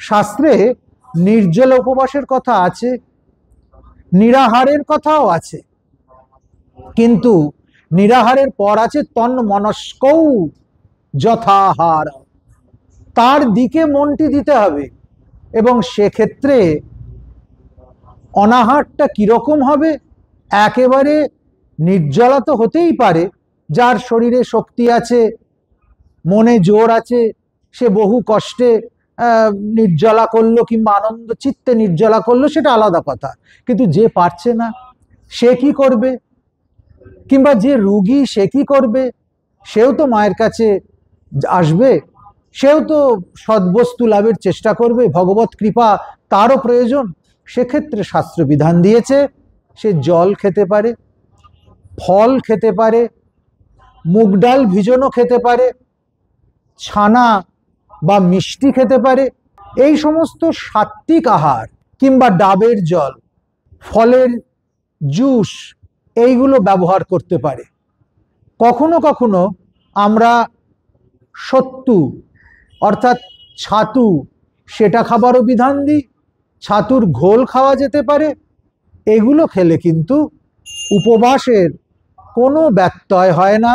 শাস্ত্রে নির্জল উপবাসের কথা আছে, নিরাহারের কথাও আছে, কিন্তু নিরাহারের পর আছে তন্মনস্কৌ যথাহার, তার দিকে মনটি দিতে হবে। এবং সেক্ষেত্রে অনাহারটা কিরকম হবে? একেবারে নির্জলা তো হতেই পারে, যার শরীরে শক্তি আছে, মনে জোর আছে, সে বহু কষ্টে নির্জলা করলো কিংবা আনন্দ চিত্তে নির্জলা করলো, সেটা আলাদা কথা। কিন্তু যে পারছে না সে কি করবে? কিংবা যে রোগী সে কি করবে? সেও তো মায়ের কাছে আসবে, সেও তো সদ্বস্তু লাভের চেষ্টা করবে, ভগবত কৃপা তারও প্রয়োজন। সেক্ষেত্রে শাস্ত্র বিধান দিয়েছে সে জল খেতে পারে, ফল খেতে পারে, মুগ ডাল ভিজানো খেতে পারে, ছানা বা মিষ্টি খেতে পারে। এই সমস্ত সাত্বিক আহার কিংবা ডাবের জল, ফলের জুস, এইগুলো ব্যবহার করতে পারে। কখনো কখনো আমরা সত্তু অর্থাৎ ছাতু, সেটা খাবারও বিধান দিই। ছাতুর ঘোল খাওয়া যেতে পারে। এগুলো খেলে কিন্তু উপবাসের কোনো ব্যত্যয় হয় না।